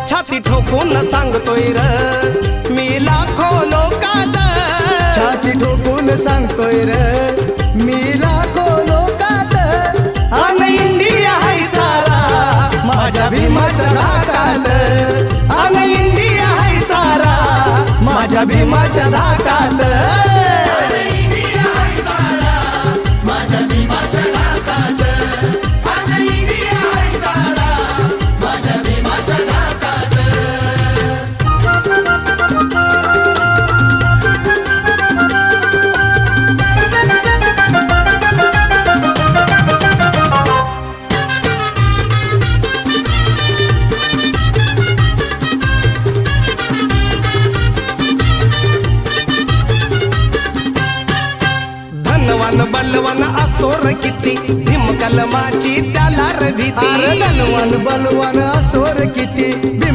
छाती ठोकून सांगतोय र मी लाखो लोकात, छाती ठोकून सांगतोय र मी लाखो लोकात, अन इंडिया हाय सारा माझ्या भीमाच्या धाकात, अन इंडिया हाय सारा माझ्या भीमाच्या धाकात. धनवान बलवान असोर किती भीम कलमाची त्याला र भीती. धनवान बलवान असोर किती